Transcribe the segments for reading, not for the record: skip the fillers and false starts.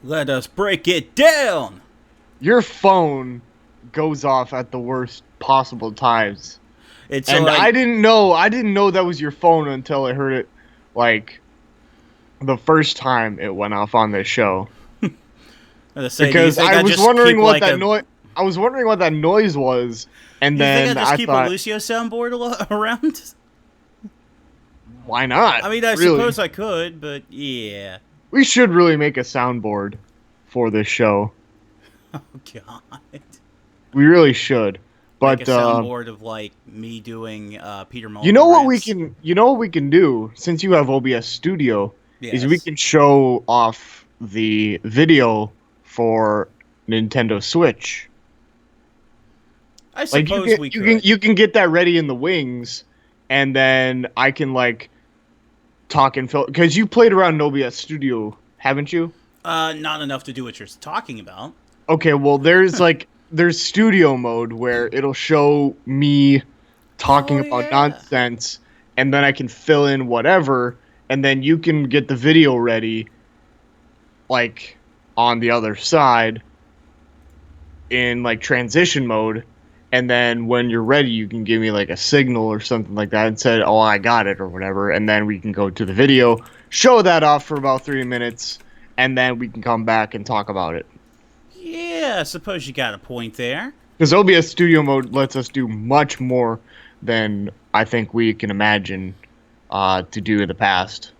Let us break it down. Your phone goes off at the worst possible times. It's And like I didn't know that was your phone until I heard it like the first time it went off on this show. I say, do you Because think I I was just wondering keep what like that a? noise I was wondering what that noise was, and Do you think I then just I keep a thought, Lucio soundboard around? why not? I mean, I Really? suppose I could, but yeah. We should really make a soundboard for this show. Oh God. We really should. Make a But soundboard of like me doing Peter you Molyneux know what we rants. can you know what we can do since you have OBS Studio is we Yes, can show off the video for Nintendo Switch. I Like suppose we could. you can get that ready in the wings, and then I can like talk and fill because you played around in OBS Studio, haven't you? Not enough to do what you're talking about. Okay, well there's studio mode where it'll show me talking Oh about yeah. nonsense, and then I can fill in whatever, and then you can get the video ready like on the other side in like transition mode, and then when you're ready you can give me like a signal or something like that and say, oh, I got it or whatever, and then we can go to the video, show that off for about 3 minutes, and then we can come back and talk about it. Yeah, I suppose you got a point there. Because OBS Studio Mode lets us do much more than I think we can imagine to do in the past.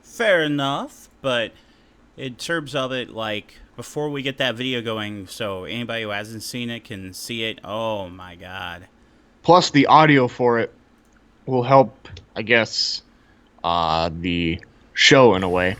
Fair enough, but in terms of it, like before we get that video going, so anybody who hasn't seen it can see it. Oh my God. Plus, the audio for it will help, I guess, the show in a way.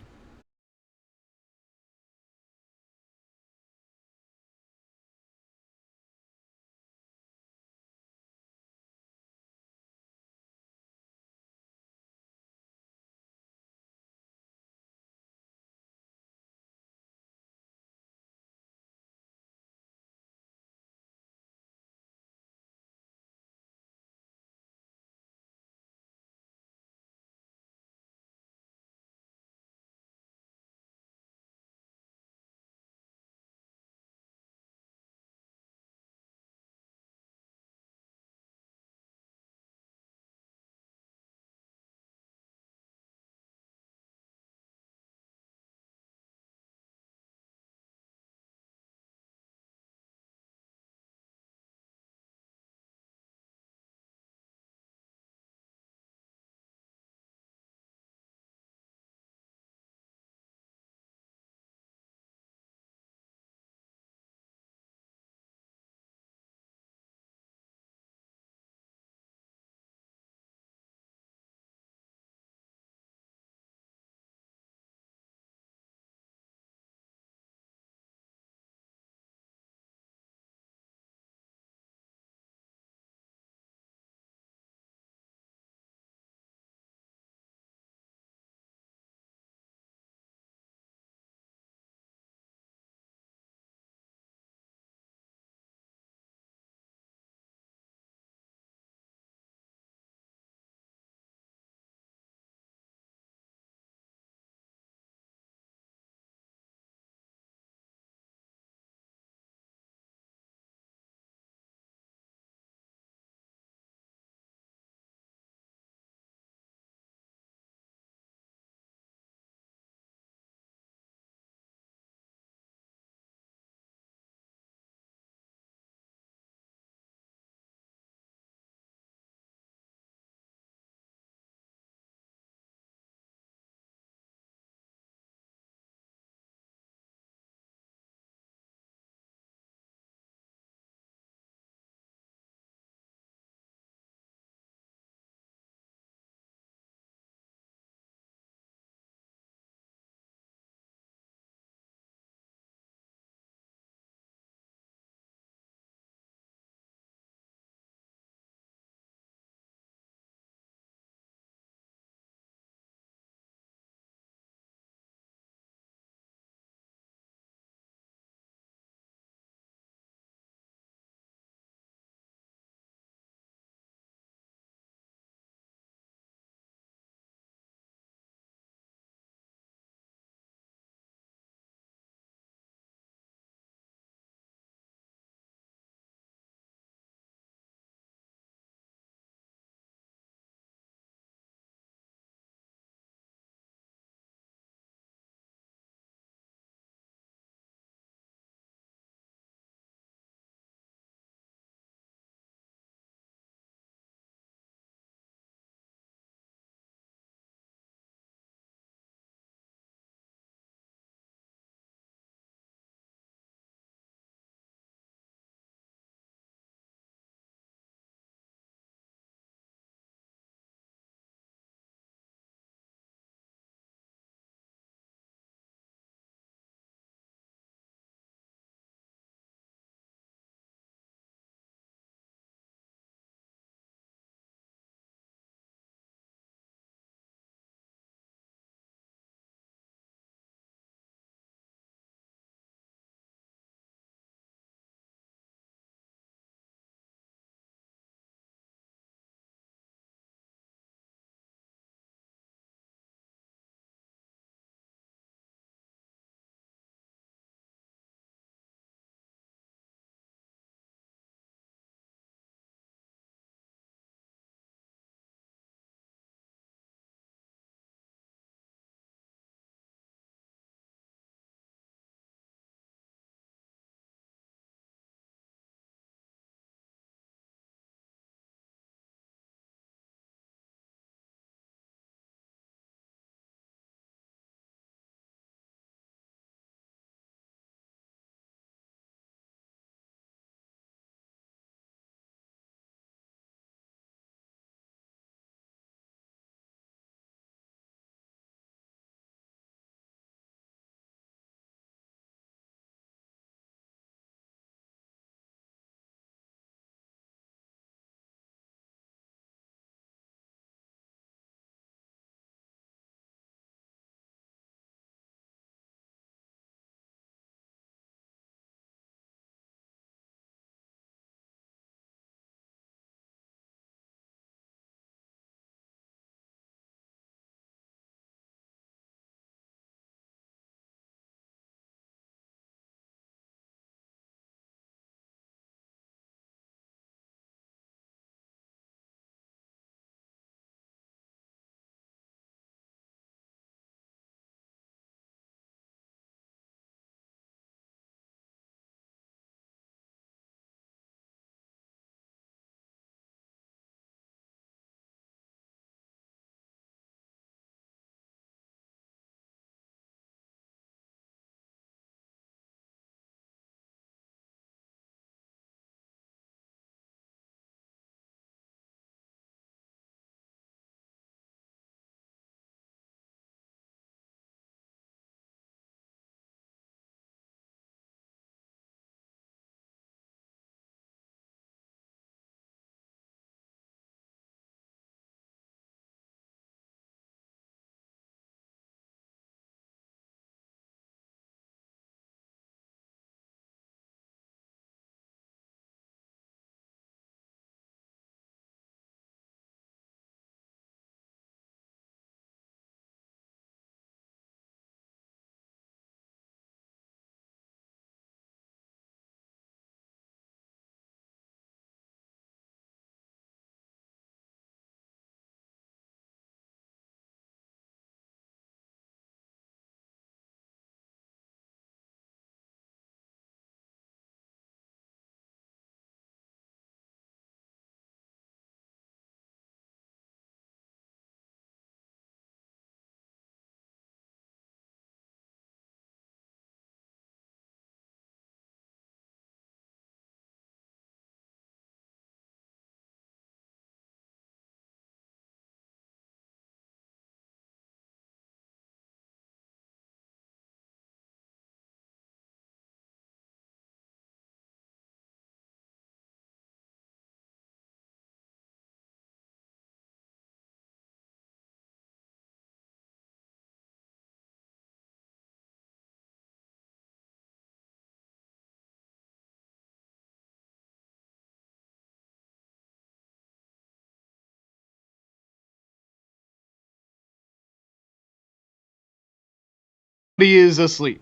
He is asleep.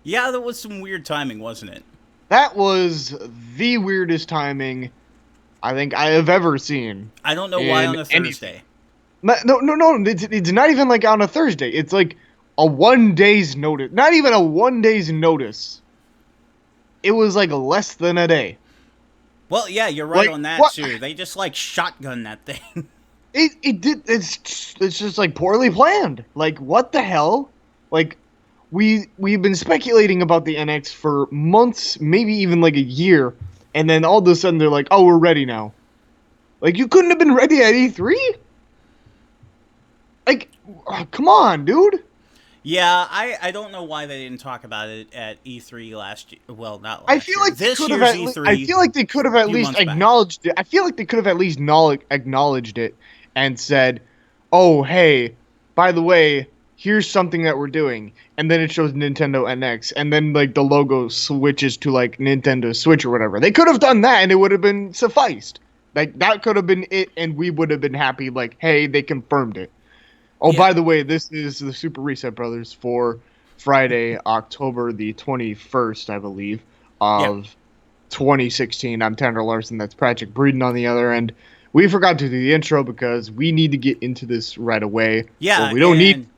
Yeah, that was some weird timing, wasn't it? That was the weirdest timing I think I have ever seen I don't know why in on a anything. Thursday. No. It's not even like on a Thursday. It's like a 1 day's notice. Not even a 1 day's notice. It was like less than a day. Well, yeah, you're right Like on that what? too. They just like shotgun that thing. It did. It's just like poorly planned. Like what the hell? Like we've been speculating about the NX for months, maybe even like a year, and then all of a sudden they're like, "Oh, we're ready now." Like you couldn't have been ready at E3? Like, come on, dude. Yeah, I don't know why they didn't talk about it at E3 last year. Well, not I last feel year. like they This could have year's at least. I E3, feel like they could have a at few least months back. acknowledged it. I feel like they could have at least acknowledged it and said, "Oh, hey, by the way, here's something that we're doing." And then it shows Nintendo NX, and then like the logo switches to like Nintendo Switch or whatever. They could have done that, and it would have been sufficed. Like that could have been it, and we would have been happy. Like, hey, they confirmed it. Oh, Yeah, by the way, this is the Super Reset Brothers for Friday, October the 21st, I believe, yeah, of 2016. I'm Tanner Larson. That's Patrick Breeden on the other end. We forgot to do the intro because we need to get into this right away. Well, yeah, we don't need and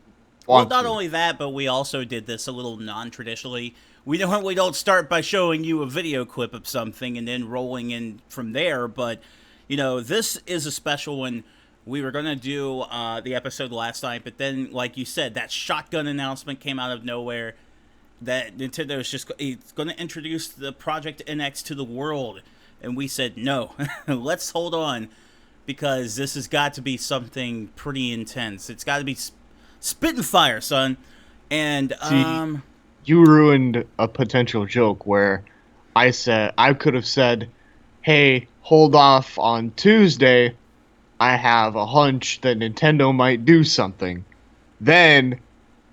well, want not to. only that, but we also did this a little non-traditionally. We don't start by showing you a video clip of something and then rolling in from there. But this is a special one. We were gonna do the episode last night, but then, like you said, that shotgun announcement came out of nowhere. That Nintendo is just it's going to introduce the Project NX to the world, and we said no. Let's hold on because this has got to be something pretty intense. It's got to be spitting fire, son. And See, you ruined a potential joke where I could have said, "Hey, hold off on Tuesday. I have a hunch that Nintendo might do something." Then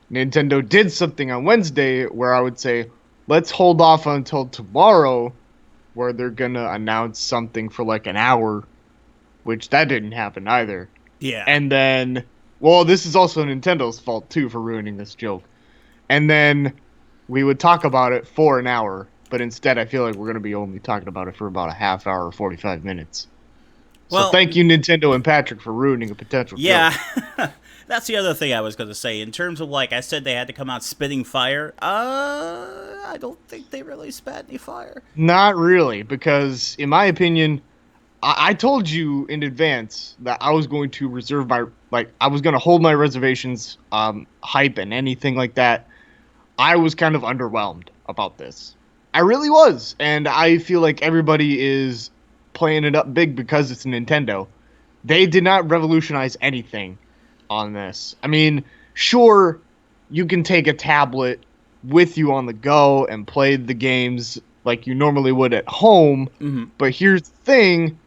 Nintendo did something on Wednesday where I would say, let's hold off until tomorrow, where they're gonna announce something for like an hour, which that didn't happen either. yeah, And then, well, this is also Nintendo's fault too for ruining this joke. And then we would talk about it for an hour, but instead I feel like we're gonna be only talking about it for about a half hour or 45 minutes. So well, thank you, Nintendo and Patrick, for ruining a potential yeah. joke. That's the other thing I was going to say. In terms of, like I said, they had to come out spitting fire. I don't think they really spat any fire. Not really, because in my opinion, I told you in advance that I was going to reserve I was going to hold my reservations, hype and anything like that. I was kind of underwhelmed about this. I really was, and I feel like everybody is playing it up big because it's Nintendo. They did not revolutionize anything on this. I mean, sure, you can take a tablet with you on the go and play the games like you normally would at home, Mm-hmm. but here's the thing,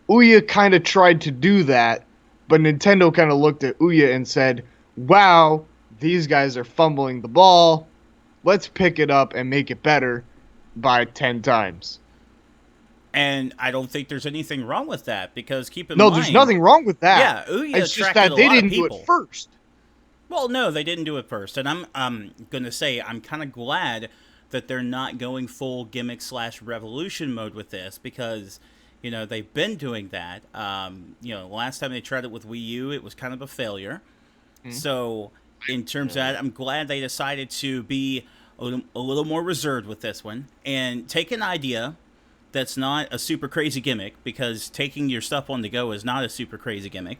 Ouya kind of tried to do that, but Nintendo kind of looked at Ouya and said, wow, these guys are fumbling the ball. Let's pick it up and make it better by 10 times. And I don't think there's anything wrong with that because keep in No, mind, there's nothing wrong with that. yeah, Ouya It's just attracted that a they lot of didn't do people. it first. Well, no, they didn't do it first, and I'm gonna say I'm kind of glad that they're not going full gimmick / revolution mode with this because they've been doing that. Last time they tried it with Wii U, it was kind of a failure. So in terms of that, I'm glad they decided to be a little more reserved with this one and take an idea that's not a super crazy gimmick because taking your stuff on the go is not a super crazy gimmick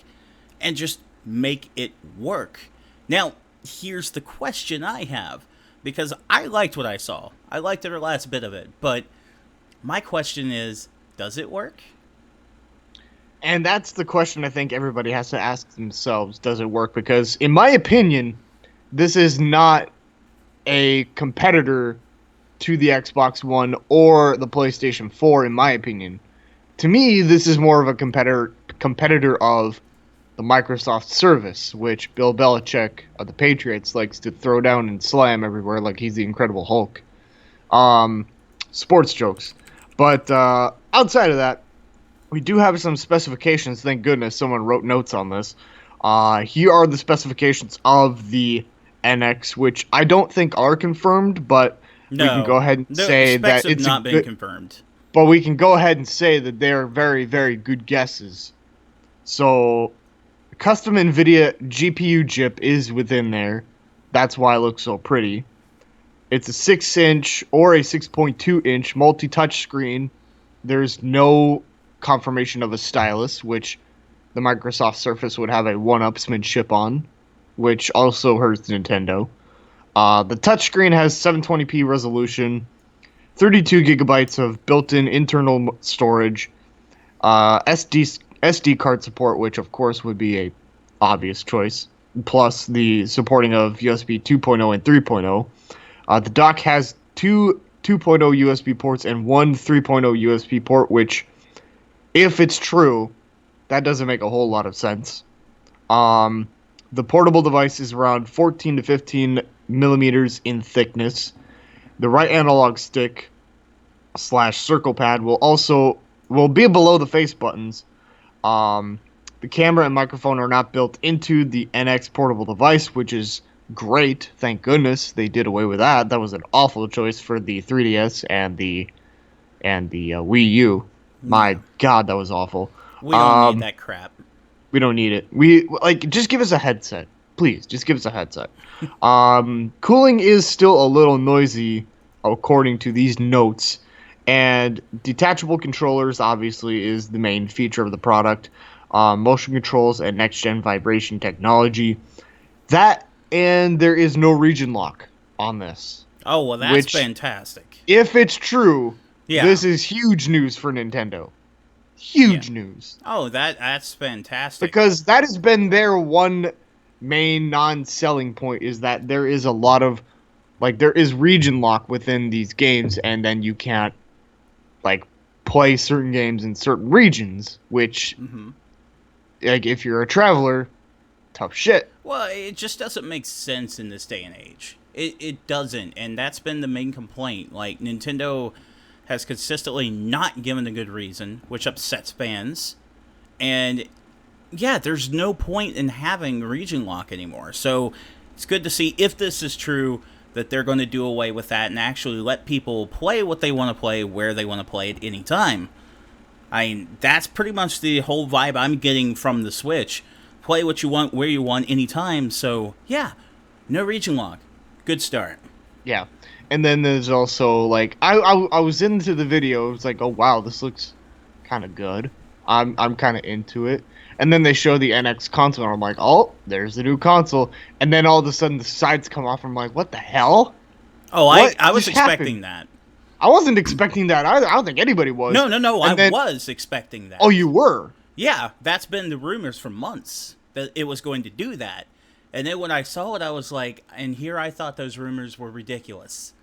and just make it work. Now, here's the question I have because I liked what I saw. I liked every last bit of it, but my question is, does it work? And that's the question I think everybody has to ask themselves. Does it work? Because in my opinion, this is not a competitor to the Xbox One or the PlayStation 4, in my opinion. To me, this is more of a competitor of the Microsoft service, which Bill Belichick of the Patriots likes to throw down and slam everywhere like he's the Incredible Hulk. Sports jokes. But outside of that, we do have some specifications. Thank goodness someone wrote notes on this. Here are the specifications of the NX, which I don't think are confirmed, but we can go ahead and say specs that have it's not been confirmed. But we can go ahead and say that they're very, very good guesses. So, custom NVIDIA GPU chip is within there. That's why it looks so pretty. It's a 6-inch or a 6.2-inch multi-touch screen. There's no confirmation of a stylus, which the Microsoft Surface would have a one-upsmanship on, which also hurts Nintendo. The touchscreen has 720p resolution, 32 gigabytes of built-in internal storage, SD card support, which of course would be a obvious choice, plus the supporting of USB 2.0 and 3.0. The dock has two 2.0 USB ports and one 3.0 USB port, which, if it's true, that doesn't make a whole lot of sense. The portable device is around 14 to 15 millimeters in thickness. The right analog stick / circle pad will be below the face buttons. The camera and microphone are not built into the NX portable device, which is great. Thank goodness they did away with that. That was an awful choice for the 3DS and the Wii U. My God, that was awful. We don't need that crap. We don't need it. Just give us a headset. Please, just give us a headset. Cooling is still a little noisy, according to these notes. And detachable controllers, obviously, is the main feature of the product. Motion controls and next-gen vibration technology. That, and there is no region lock on this. Oh, well, that's fantastic. If it's true, this is huge news for Nintendo. Huge news. Oh, that's fantastic. Because that has been their one main non-selling point, is that there is a lot of, there is region lock within these games, and then you can't, play certain games in certain regions, which, if you're a traveler, tough shit. Well, it just doesn't make sense in this day and age. It doesn't, and that's been the main complaint. Nintendo has consistently not given a good reason, which upsets fans. And yeah, there's no point in having region lock anymore. So it's good to see, if this is true, that they're going to do away with that and actually let people play what they want to play where they want to play at any time. I mean, that's pretty much the whole vibe I'm getting from the Switch. Play what you want, where you want, anytime. So yeah, no region lock. Good start. Yeah. And then there's also, I was into the video. It was like, oh, wow, this looks kind of good. I'm kind of into it. And then they show the NX console, and I'm like, oh, there's the new console. And then all of a sudden, the sides come off, and I'm like, what the hell? Oh, I was expecting that. I wasn't expecting that either. I don't think anybody was. No, I was expecting that. Oh, you were? Yeah, that's been the rumors for months, that it was going to do that. And then when I saw it, I was like, and here I thought those rumors were ridiculous.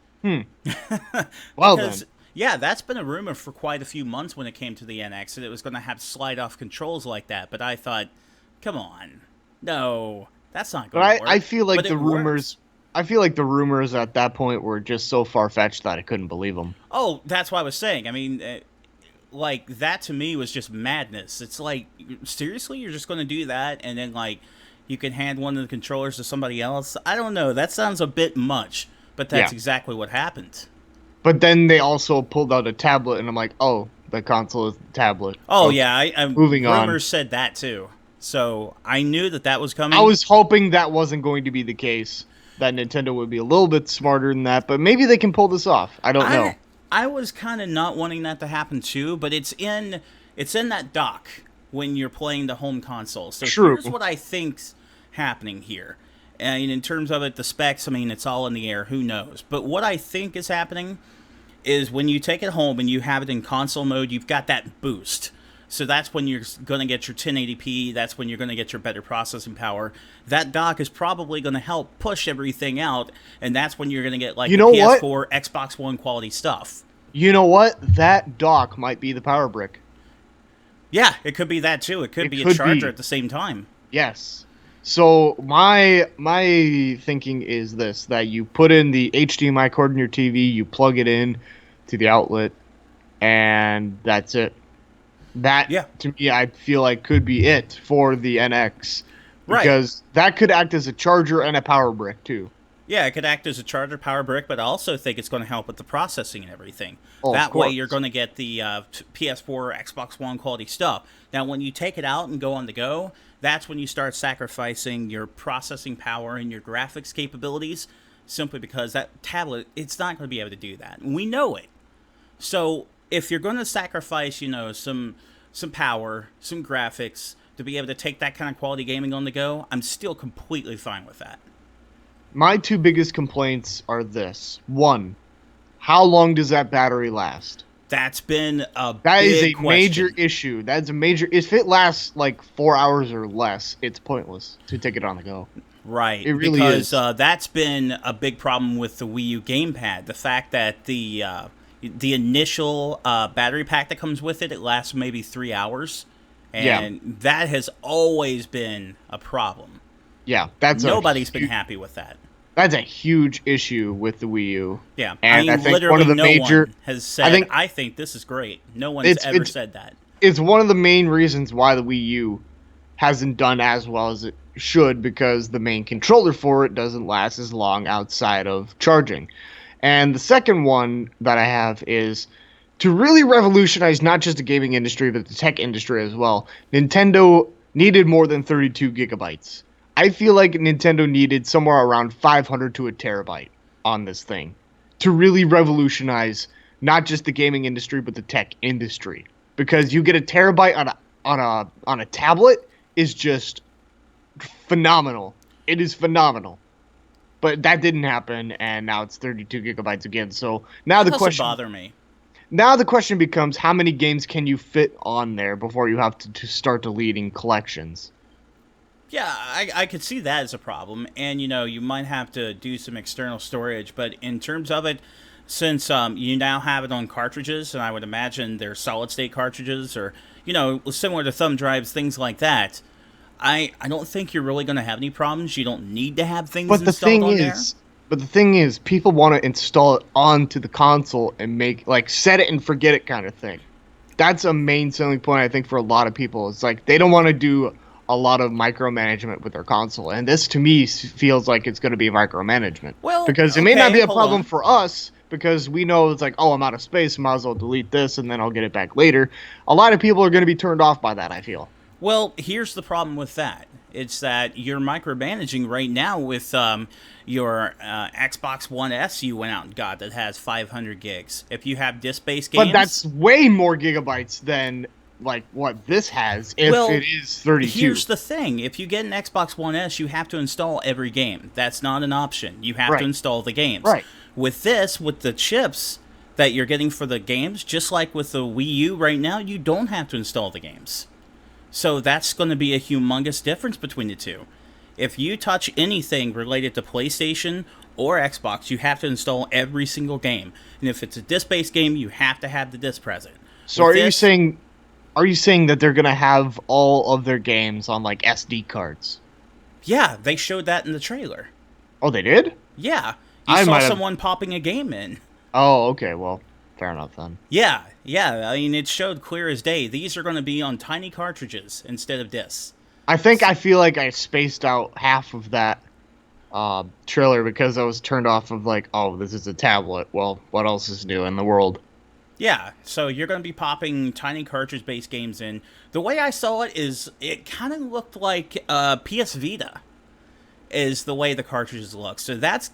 Well, then. Yeah, that's been a rumor for quite a few months when it came to the NX, that it was going to have slide-off controls like that. But I thought, come on. No, that's not going to work. I feel like the rumors... I feel like the rumors at that point were just so far-fetched that I couldn't believe them. Oh, that's what I was saying. I mean, that to me was just madness. It's like, seriously? You're just going to do that? And then, you can hand one of the controllers to somebody else? I don't know. That sounds a bit much. But that's exactly what happened. But then they also pulled out a tablet, and I'm like, oh, the console is the tablet. Oh, yeah. Moving on. Rumors said that, too. So I knew that was coming. I was hoping that wasn't going to be the case, that Nintendo would be a little bit smarter than that, but maybe they can pull this off. I don't know. I was kind of not wanting that to happen, too, but it's in that dock when you're playing the home console. So here's what I think's happening here. And in terms of the specs, I mean, it's all in the air. Who knows? But what I think is happening is when you take it home and you have it in console mode, you've got that boost. So that's when you're going to get your 1080p. That's when you're going to get your better processing power. That dock is probably going to help push everything out. And that's when you're going to get, the PS4, Xbox One quality stuff. You know what? That dock might be the power brick. Yeah, it could be that, too. It could be a charger at the same time. Yes. So my thinking is this, that you put in the HDMI cord in your TV, you plug it in to the outlet, and that's it. That, to me, I feel like could be it for the NX. Because that could act as a charger and a power brick, too. Yeah, it could act as a charger power brick, but I also think it's going to help with the processing and everything. Oh, of That way, you're course. going to get the PS4, Xbox One quality stuff. Now, when you take it out and go on the go, that's when you start sacrificing your processing power and your graphics capabilities, simply because that tablet, it's not going to be able to do that. And we know it. So, if you're going to sacrifice, some power, some graphics to be able to take that kind of quality gaming on the go, I'm still completely fine with that. My two biggest complaints are this. One, how long does that battery last? That's been a That is big a major question. issue. That's a major. If it lasts like 4 hours or less, it's pointless to take it on the go. Right, It really because is. that's been a big problem with the Wii U gamepad. The fact that the initial battery pack that comes with it lasts maybe 3 hours, Yeah, and that has always been a problem. yeah. That's Nobody's been happy with that. that's a huge issue with the Wii U. Yeah, I And I mean, think one literally of the no major. one has I said, think "I think this is great." No one's it's ever it's said that. it's one of the main reasons why the Wii U hasn't done as well as it should, because the main controller for it doesn't last as long outside of charging. And the second one that I have is to really revolutionize not just the gaming industry but the tech industry as well. Nintendo needed more than 32 gigabytes. I feel like Nintendo needed somewhere around 500 to a terabyte on this thing to really revolutionize not just the gaming industry but the tech industry, because you get a terabyte on a tablet is just phenomenal. It is phenomenal. But that didn't happen, and now it's 32 gigabytes again. So now That the doesn't question bother me. now the question becomes, how many games can you fit on there before you have to start deleting collections? Yeah, I could see that as a problem, and you might have to do some external storage. But in terms of it, since you now have it on cartridges, and I would imagine they're solid state cartridges, or similar to thumb drives, things like that. I don't think you're really going to have any problems. You don't need to have things But the installed thing on there. is, but the thing is, people want to install it onto the console and make like set it and forget it kind of thing. That's a main selling point I think for a lot of people. It's like they don't want to do a lot of micromanagement with their console, and this to me feels like it's going to be micromanagement, Well, because it may not okay, be a hold problem on. for us because we know it's like, oh, I'm out of space, might as well delete this and then I'll get it back later. A lot of people are going to be turned off by that, I feel. Well, here's the problem with that. It's that you're micromanaging right now with your Xbox One S you went out and got that has 500 gigs. If you have disc-based But games, that's way more gigabytes than like what this has if well, it is 32. here's the thing. If you get an Xbox One S, you have to install every game. That's not an option. You have to Right. install the games. Right. With this, with the chips that you're getting for the games, just like with the Wii U right now, you don't have to install the games. So that's going to be a humongous difference between the two. If you touch anything related to PlayStation or Xbox, you have to install every single game. And if it's a disc-based game, you have to have the disc present. So With are you this, saying that they're going to have all of their games on like SD cards? yeah, they showed that in the trailer. Oh, they did? Yeah, you I saw might have. someone popping a game in. Oh, okay. Well, fair enough then. Yeah, yeah. I mean, it showed clear as day. These are going to be on tiny cartridges instead of discs. I feel like I spaced out half of that trailer because I was turned off of like, oh, this is a tablet. Well, what else is new in the world? Yeah, so you're going to be popping tiny cartridge-based games in. The way I saw it is, it kind of looked like PS Vita, is the way the cartridges look. So that's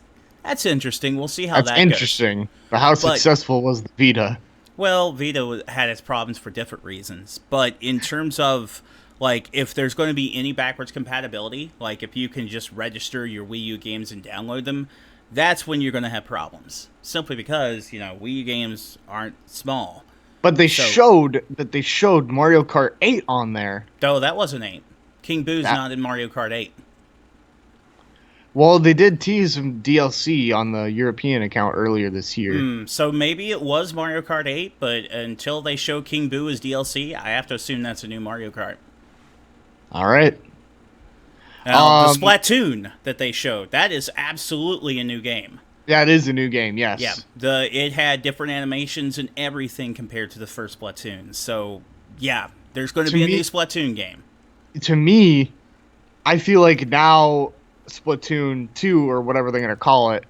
interesting. We'll see how That's that interesting. But how But successful was the Vita? goes. Well, Vita had its problems for different reasons, but in terms of like if there's going to be any backwards compatibility, like if you can just register your Wii U games and download them, that's when you're going to have problems. Simply because Wii U games aren't small. But So, they showed Mario Kart 8 on there. though that wasn't 8. King Boo's That not in Mario Kart 8. Well, they did tease some DLC on the European account earlier this year. So maybe it was Mario Kart 8, but until they show King Boo as DLC, I have to assume that's a new Mario Kart. All right. Now, the Splatoon that they showed, that is absolutely a new game. Yeah, it is a new game. Yes. Yeah, it had different animations and everything compared to the first Splatoon. So, yeah, there's going to be a new Splatoon game. To me, I feel like now Splatoon 2 or whatever they're going to call it,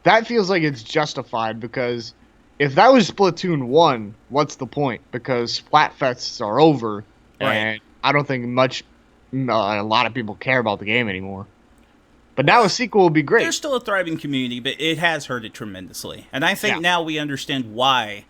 that feels like it's justified because if that was Splatoon 1, what's the point? Because Splatfests are over, Right. and I don't think a lot of people care about the game anymore. But now a sequel would be great. There's still a thriving community, but it has hurt it tremendously. And I think Yeah. now we understand why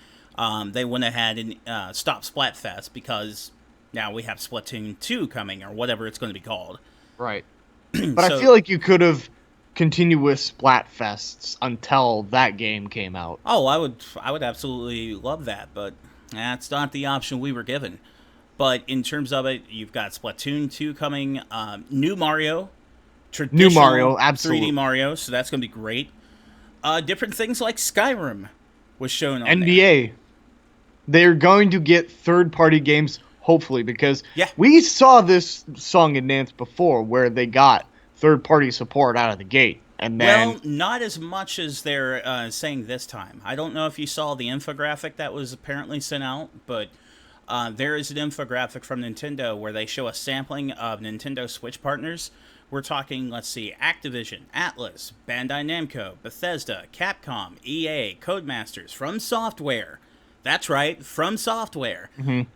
they went ahead and stopped Splatfest, because now we have Splatoon 2 coming, or whatever it's going to be called. Right. But So- I feel like you could have continued with Splatfests until that game came out. Oh, I would absolutely love that, but that's not the option we were given. But in terms of it, you've got Splatoon 2 coming, new Mario, traditional Mario, absolutely. 3D Mario, so that's going to be great. Different things like Skyrim was shown on there. NBA. They're going to get third-party games, hopefully, because Yeah. we saw this song and dance before where they got third-party support out of the gate. And then Well, not as much as they're saying this time. I don't know if you saw the infographic that was apparently sent out, but there is an infographic from Nintendo where they show a sampling of Nintendo Switch partners. We're talking, let's see, Activision, Atlas, Bandai Namco, Bethesda, Capcom, EA, Codemasters, From Software. That's right, From Software.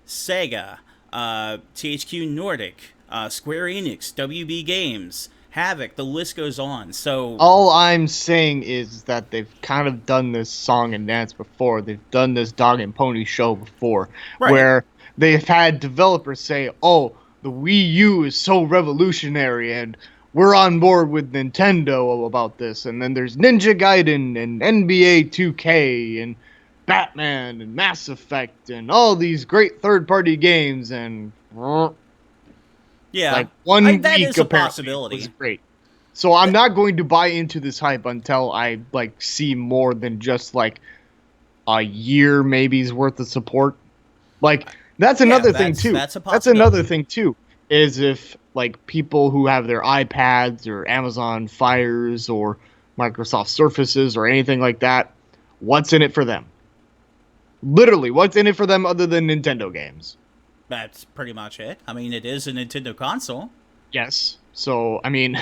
Sega, THQ Nordic, Square Enix, WB Games, Havoc, the list goes on. So all I'm saying is that they've kind of done this song and dance before. They've done this dog and pony show before, Right. where they've had developers say, "Oh, the Wii U is so revolutionary, and we're on board with Nintendo about this." And then there's Ninja Gaiden and NBA 2K and Batman and Mass Effect and all these great third-party games, and yeah, like one that week is a apparently possibility. was great. So I'm not going to buy into this hype until I like see more than just like a year maybe's worth of support. Like that's another thing too. that's a That's another possibility. thing too. Is if like people who have their iPads or Amazon Fires or Microsoft Surfaces or anything like that, what's in it for them? Literally, what's in it for them other than Nintendo games? That's pretty much it. I mean, it is a Nintendo console. Yes. So, I mean,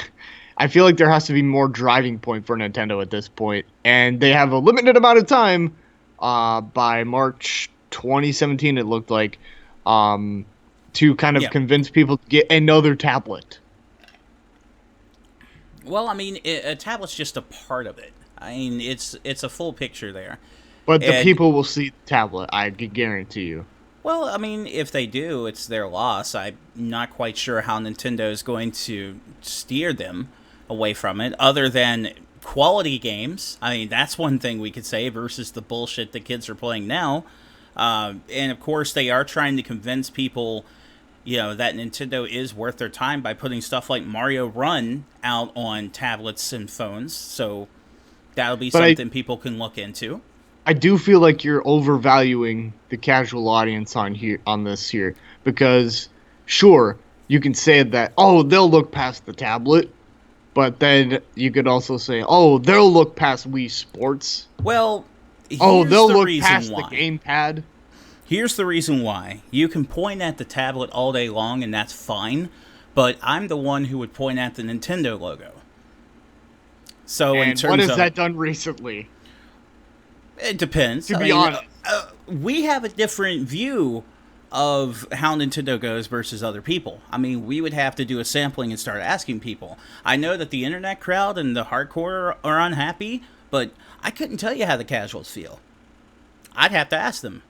I feel like there has to be more driving point for Nintendo at this point, and they have a limited amount of time. By March 2017, it looked like, to kind of Yeah. convince people to get another tablet. Well, I mean, a tablet's just a part of it. I mean, it's a full picture there. But the And- people will see the tablet, I can guarantee you. Well, I mean, if they do, it's their loss. I'm not quite sure how Nintendo is going to steer them away from it, other than quality games. I mean, that's one thing we could say versus the bullshit the kids are playing now. And of course, they are trying to convince people, that Nintendo is worth their time by putting stuff like Mario Run out on tablets and phones. So that'll be But I- something people can look into. I do feel like you're overvaluing the casual audience on this here, because sure, you can say that, oh, they'll look past the tablet, but then you could also say, oh, they'll look past Wii Sports. Well, Oh, here's they'll the look reason past why. the gamepad. Here's the reason why. You can point at the tablet all day long, and that's fine, but I'm the one who would point at the Nintendo logo. So in And terms what has of that done recently? it depends. To be honest. We have a different view of how Nintendo goes versus other people. I mean, we would have to do a sampling and start asking people. I know that the internet crowd and the hardcore are unhappy, but I couldn't tell you how the casuals feel. I'd have to ask them.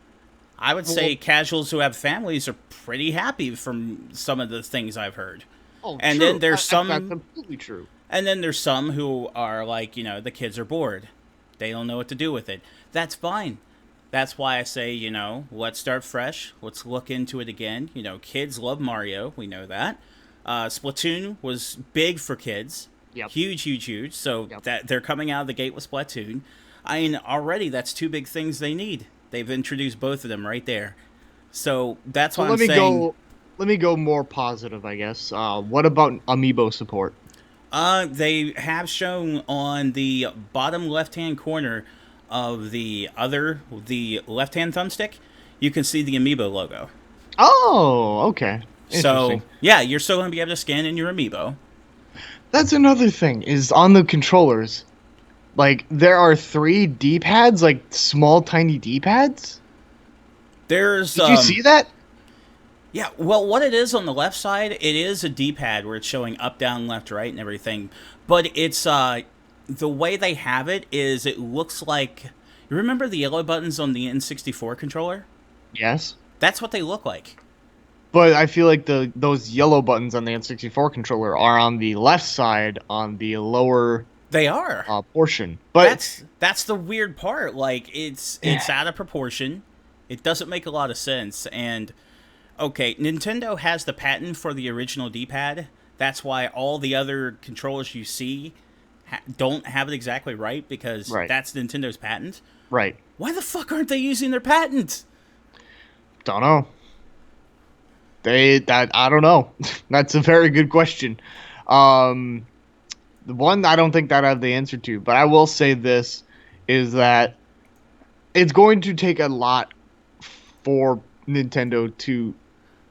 I would say casuals who have families are pretty happy from some of the things I've heard. Oh, And true. then there's That's some- completely true. And then there's some who are like, the kids are bored. They don't know what to do with it. That's fine. That's why I say, let's start fresh. Let's look into it again. Kids love Mario. We know that. Splatoon was big for kids. Yep. Huge, huge, huge. So Yep. that they're coming out of the gate with Splatoon. I mean, already that's two big things they need. They've introduced both of them right there. So that's So why let I'm me saying. let me go more positive, I guess. What about Amiibo support? They have shown on the bottom left-hand corner of the left-hand thumbstick, you can see the Amiibo logo. Oh, okay. So, Interesting. yeah, you're still going to be able to scan in your Amiibo. That's another thing is on the controllers. Like there are 3 D-pads, like small tiny D-pads. There's Did you see that? Yeah, well, what it is on the left side, it is a D-pad where it's showing up, down, left, right, and everything. But it's the way they have it is it looks like, you remember the yellow buttons on the N64 controller? Yes. That's what they look like. But I feel like those yellow buttons on the N64 controller are on the left side on the lower They are. portion. But That's the weird part. Like it's out of proportion. It doesn't make a lot of sense. And okay, Nintendo has the patent for the original D-pad. That's why all the other controllers you see don't have it exactly right, because right, that's Nintendo's patent. right. Why the fuck aren't they using their patent? Don't know. I don't know. That's a very good question. The one I don't think that I have the answer to, but I will say this is that it's going to take a lot for Nintendo to.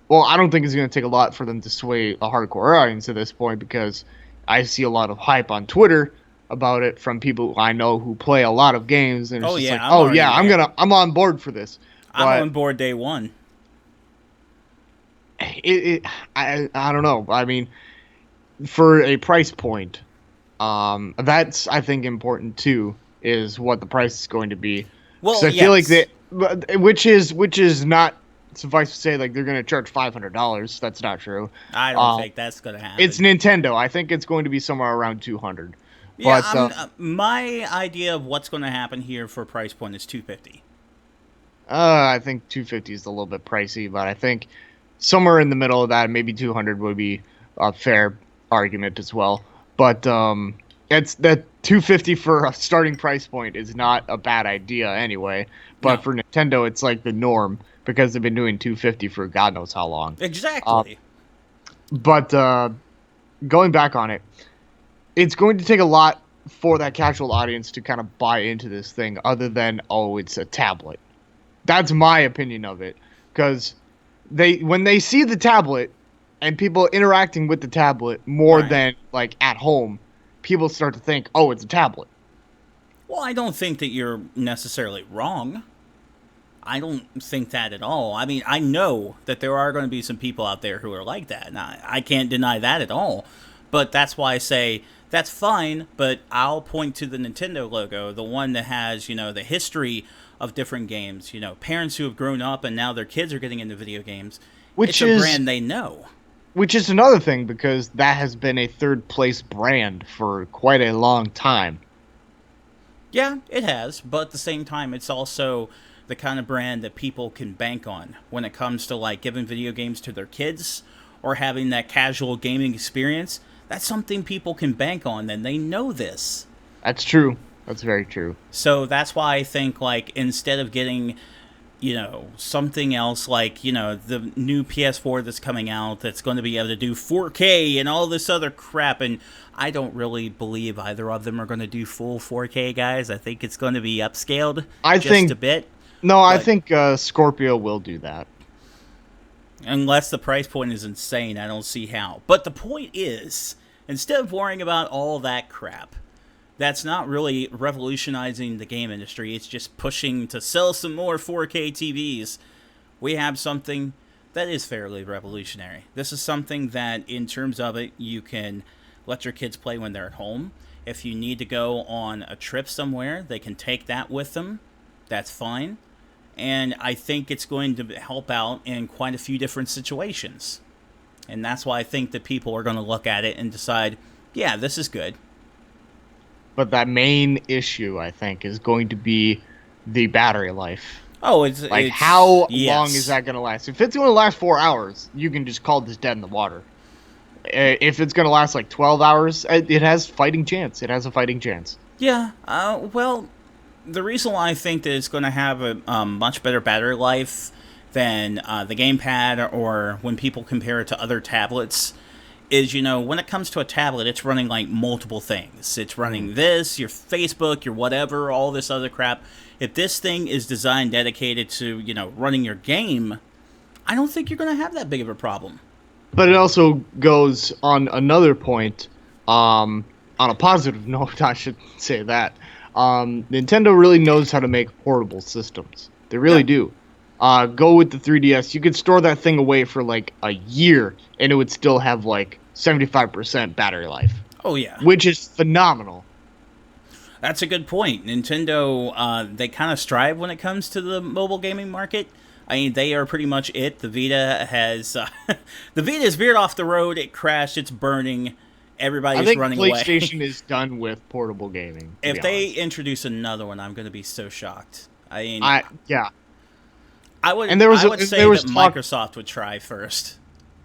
Well, I don't think it's going to take a lot for them to sway a hardcore audience at this point, because I see a lot of hype on Twitter about it from people I know who play a lot of games, and it's just like, I'm on board for this. I'm on board day one. I don't know. I mean, for a price point, that's I think important too. Is what the price is going to be. Well, I feel like which is not, suffice to say, like they're going to charge $500. That's not true. I don't think that's going to happen. It's Nintendo. I think it's going to be somewhere around 200. Yeah, but my idea of what's going to happen here for price point is 250. I think 250 is a little bit pricey, but I think somewhere in the middle of that, maybe 200 would be a fair argument as well. But it's that 250 for a starting price point is not a bad idea anyway. But for Nintendo, it's like the norm, because they've been doing 250 for God knows how long. Exactly. But going back on it, it's going to take a lot for that casual audience to kind of buy into this thing, other than, oh, it's a tablet. That's my opinion of it, because when they see the tablet and people interacting with the tablet more than like at home, people start to think, oh, it's a tablet. Well, I don't think that you're necessarily wrong. I don't think that at all. I mean, I know that there are going to be some people out there who are like that, and I can't deny that at all. But that's why I say that's fine, but I'll point to the Nintendo logo, the one that has, the history of different games, parents who have grown up and now their kids are getting into video games. It's a brand they know. Which is another thing, because that has been a third place brand for quite a long time. Yeah, it has, but at the same time, it's also the kind of brand that people can bank on when it comes to like giving video games to their kids or having that casual gaming experience. That's something people can bank on, and they know this. That's true. That's very true. So that's why I think, like, instead of getting, something else like, the new PS4 that's coming out that's going to be able to do 4K and all this other crap, and I don't really believe either of them are going to do full 4K, guys. I think it's going to be upscaled just a bit. No, I think Scorpio will do that. Unless the price point is insane, I don't see how. But the point is, instead of worrying about all that crap, that's not really revolutionizing the game industry. It's just pushing to sell some more 4K TVs. We have something that is fairly revolutionary. This is something that, in terms of it, you can let your kids play when they're at home. If you need to go on a trip somewhere, they can take that with them. That's fine. And I think it's going to help out in quite a few different situations. And that's why I think that people are going to look at it and decide, yeah, this is good. But that main issue, I think, is going to be the battery life. Oh, how long is that going to last? If it's going to last 4 hours, you can just call this dead in the water. If it's going to last like 12 hours, it has fighting chance. It has a fighting chance. Yeah, well, the reason why I think that it's going to have a much better battery life than the gamepad, or when people compare it to other tablets, is, when it comes to a tablet, it's running like multiple things. It's running this, your Facebook, your whatever, all this other crap. If this thing is designed dedicated to, running your game, I don't think you're going to have that big of a problem. But it also goes on another point On a positive note, I should say that Nintendo really knows how to make portable systems. They really Yeah. do. Go with the 3DS. You could store that thing away for like a year, and it would still have like 75% battery life, Oh yeah. which is phenomenal. That's a good point. Nintendo, they kind of strive when it comes to the mobile gaming market. I mean, they are pretty much it. The Vita has, the Vita is veered off the road. It crashed. It's burning. I Everybody's think running away. PlayStation is done with portable gaming. To If be they honest. introduce another one, I'm going to be so shocked. I mean, Yeah, I would, and there was I would say there was that talk, Microsoft would try first.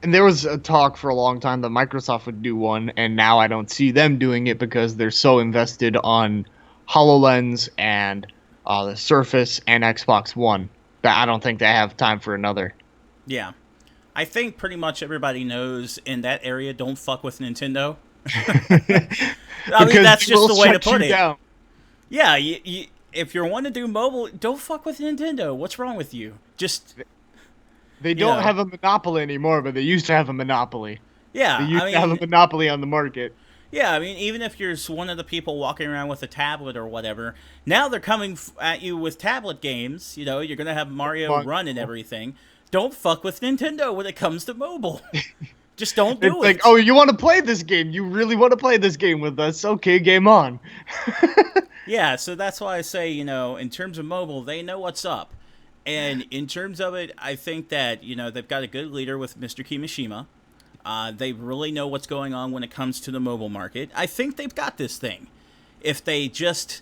and there was a talk for a long time that Microsoft would do one, and now I don't see them doing it because they're so invested on HoloLens and the Surface and Xbox One that I don't think they have time for another. Yeah. I think pretty much everybody knows in that area, don't fuck with Nintendo. I mean, that's they just will the way to shut put you it. down. Yeah, if you want to do mobile, don't fuck with Nintendo. What's wrong with you? Just, They don't know. have a monopoly anymore, but they used to have a monopoly. yeah, They used I to have a mean, monopoly on the market. yeah, I mean, even if you're one of the people walking around with a tablet or whatever, now they're coming at you with tablet games. You know, you're going to have Mario Fun. Run and everything. Don't fuck with Nintendo when it comes to mobile. Just don't do It's it. like, oh, you want to play this game? You really want to play this game with us? Okay, game on. Yeah, so that's why I say, you know, in terms of mobile, they know what's up. And in terms of it, I think that, you know, they've got a good leader with Mr. Kimishima. They really know what's going on when it comes to the mobile market. I think they've got this thing. If they just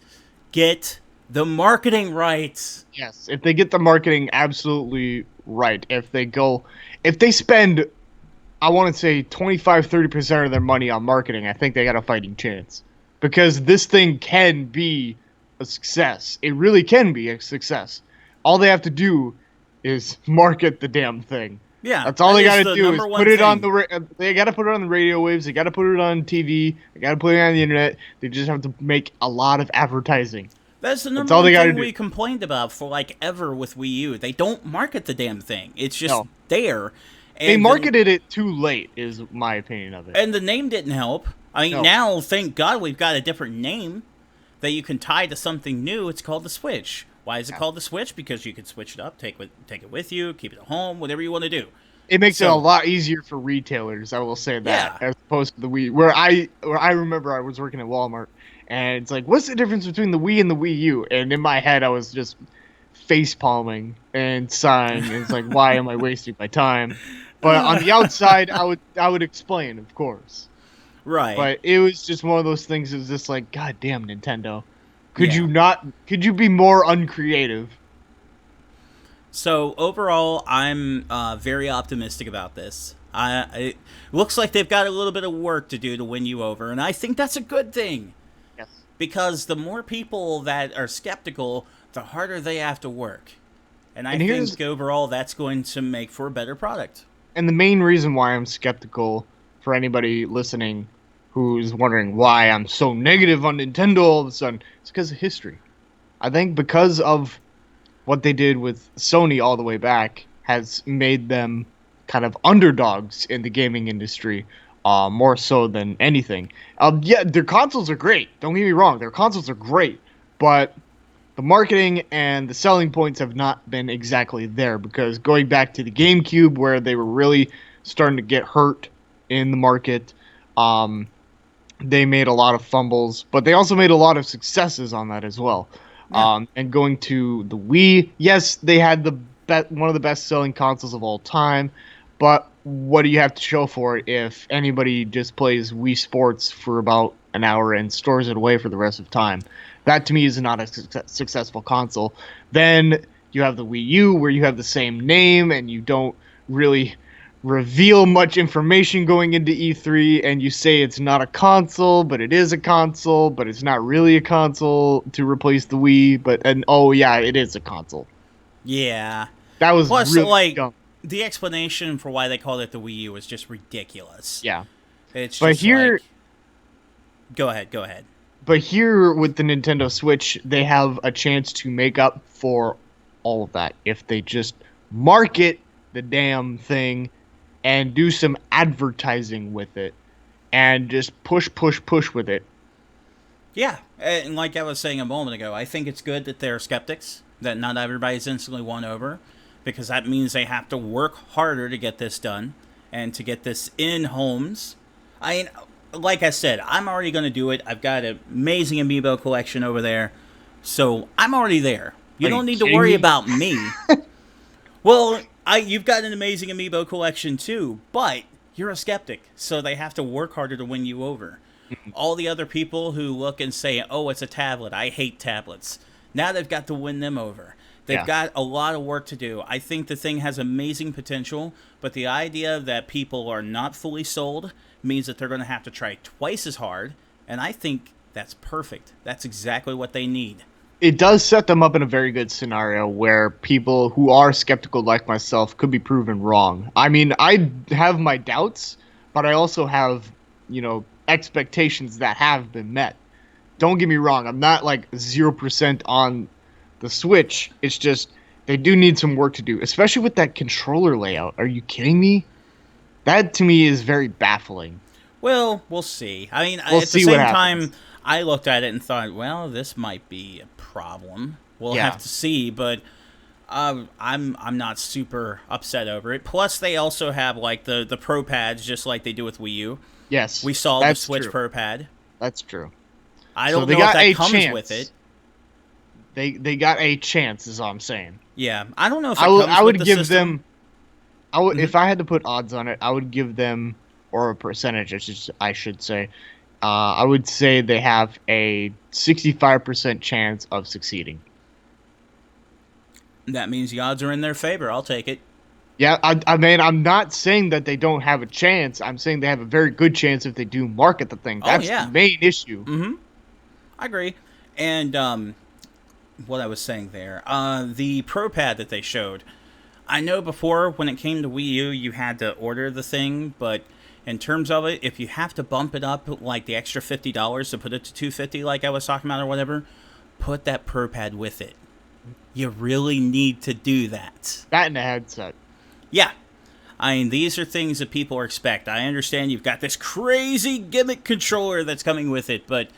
get the marketing right. Yes, if they get the marketing absolutely right, if they spend, I want to say 25-30% of their money on marketing, I think they got a fighting chance. Because this thing can be a success. It really can be a success. All they have to do is market the damn thing. Yeah, That's all that they is got the to do is number one put it on thing. they got to put it on the radio waves, they got to put it on TV, they got to put it on the internet. They just have to make a lot of advertising. That's the number all one they gotta thing do. we complained about for like ever with Wii U. They don't market the damn thing. It's just No. there. They And marketed it too late is my opinion of it. and the name didn't help. I mean, No. now thank God we've got a different name that you can tie to something new. It's called the Switch. Why is it called the Switch? Because you can switch it up, take it with you, keep it at home, whatever you want to do. It makes it So- a lot easier for retailers, I will say that, Yeah. as opposed to the Wii. Where I remember I was working at Walmart, and it's like, what's the difference between the Wii and the Wii U? And in my head, I was just face palming and sighing. And it's like, why am I wasting my time? But on the outside, I would explain, of course. Right. But it was just one of those things. It was just like, God damn, Nintendo, could Yeah. you be more uncreative? So overall, I'm very optimistic about this. It looks like they've got a little bit of work to do to win you over, and I think that's a good thing. Yes. Because the more people that are skeptical, the harder they have to work. And I And here's- think overall that's going to make for a better product. And the main reason why I'm skeptical, for anybody listening who's wondering why I'm so negative on Nintendo all of a sudden, it's because of history. I think because of what they did with Sony all the way back has made them kind of underdogs in the gaming industry, more so than anything. Yeah, their consoles are great. Don't get me wrong, their consoles are great, but the marketing and the selling points have not been exactly there, because going back to the GameCube, where they were really starting to get hurt in the market, they made a lot of fumbles, but they also made a lot of successes on that as well. Yeah. And going to the Wii, yes, they had one of the best selling consoles of all time, but what do you have to show for it if anybody just plays Wii Sports for about an hour and stores it away for the rest of time? That to me is not a successful console. Then you have the Wii U, where you have the same name and you don't really reveal much information going into E3, and you say it's not a console, but it is a console, but it's not really a console to replace the Wii, and oh yeah, it is a console. Yeah. That was Plus, really like, dumb. the explanation for why they called it the Wii U was just ridiculous. Yeah. It's But just here- like... Go ahead. But here with the Nintendo Switch, they have a chance to make up for all of that if they just market the damn thing and do some advertising with it. and just push with it. Yeah, and like I was saying a moment ago, I think it's good that they're skeptics, that not everybody's instantly won over, because that means they have to work harder to get this done and to get this in homes. I mean, like I said, I'm already going to do it. I've got an amazing amiibo collection over there, so I'm already there. You don't need to worry about me. Well, you've got an amazing amiibo collection too, but you're a skeptic, so they have to work harder to win you over. All the other people who look and say, "Oh, it's a tablet. I hate tablets." Now they've got to win them over. They've got a lot of work to do. I think the thing has amazing potential, but the idea that people are not fully sold means that they're going to have to try twice as hard, and I think that's perfect. That's exactly what they need. It does set them up in a very good scenario where people who are skeptical like myself could be proven wrong. I mean, I have my doubts, but I also have, expectations that have been met. Don't get me wrong, I'm not like 0% on the Switch. It's just they do need some work to do, especially with that controller layout. Are you kidding me? That to me is very baffling. Well, we'll see. I mean, We'll at the see same what time, happens. I looked at it and thought, well, this might be a problem. We'll Yeah. have to see, but I'm not super upset over it. Plus, they also have like the Pro pads, just like they do with Wii U. Yes, We saw the that's Switch true. Pro pad. That's true. I So don't they know if got that a comes chance. with it. They got a chance, is all I'm saying. Yeah, I don't know if it I comes would with the give system. them. If I had to put odds on it, I would give them, or a percentage, I should say. I would say they have a 65% chance of succeeding. That means the odds are in their favor. I'll take it. Yeah, I mean, I'm not saying that they don't have a chance. I'm saying they have a very good chance if they do market the thing. That's yeah. the main issue. Mm-hmm. I agree. And what I was saying there, the Pro Pad that they showed, I know before when it came to Wii U, you had to order the thing, but in terms of it, if you have to bump it up like the extra $50 to put it to $250, like I was talking about or whatever, put that Pro Pad with it. You really need to do that. That and a headset. Yeah. I mean, these are things that people expect. I understand you've got this crazy gimmick controller that's coming with it, but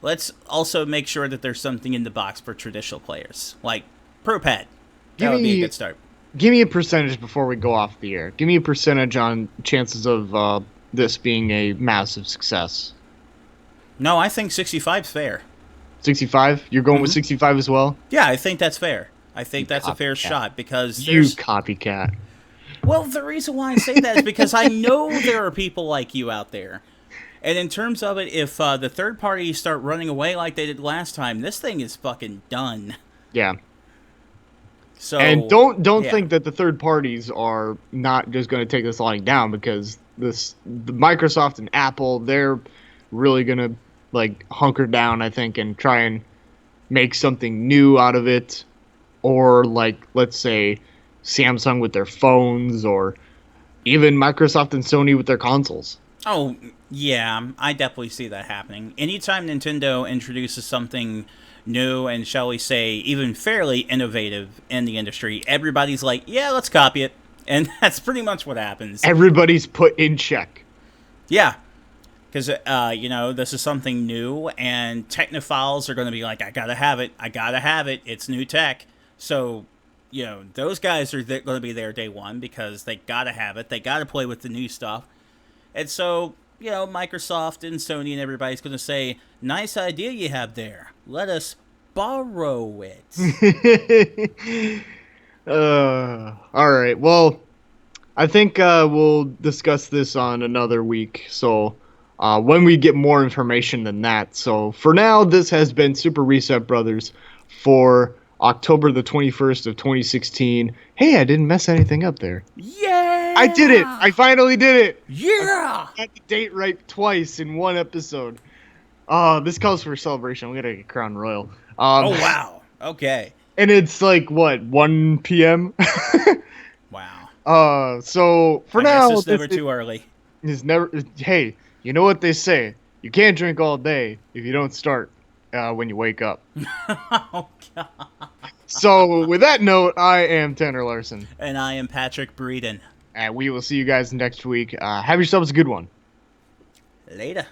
let's also make sure that there's something in the box for traditional players, like Pro Pad. That would be a good start. Give me a percentage before we go off the air. Give me a percentage on chances of this being a massive success. No, I think 65's fair. 65? You're going with 65 as well? Yeah, I think that's fair. I think that's a fair copycat. shot because You there's... copycat. Well, the reason why I say that is because I know there are people like you out there. And in terms of it, if the third parties start running away like they did last time, this thing is fucking done. Yeah. So And don't yeah. think that the third parties are not just going to take this lying down, because the Microsoft and Apple, they're really going to like hunker down, I think, and try and make something new out of it. Or like, let's say, Samsung with their phones, or even Microsoft and Sony with their consoles. Oh, yeah, I definitely see that happening. Anytime Nintendo introduces something new and, shall we say, even fairly innovative in the industry, everybody's like, yeah, let's copy it. And that's pretty much what happens. Everybody's put in check. Yeah. Because, this is something new, and technophiles are going to be like, I gotta have it. I gotta have it. It's new tech. So, those guys are going to be there day one because they gotta have it. They gotta play with the new stuff. And so, Microsoft and Sony and everybody's going to say, nice idea you have there. Let us borrow it. All right. Well, I think we'll discuss this on another week. So when we get more information than that. So for now, this has been Super Reset Brothers for October the 21st of 2016. Hey, I didn't mess anything up there. Yeah! I did it. I finally did it. Yeah! I got the date right twice in one episode. This calls for a celebration. I'm gonna get Crown Royal. Oh, wow. Okay. And it's like, what, 1 p.m.? Wow. So for I now, guess it's never too early. is never. Hey, you know what they say? You can't drink all day if you don't start when you wake up. Oh, God. So with that note, I am Tanner Larson, And I am Patrick Breeden. and we will see you guys next week. Have yourselves a good one. Later.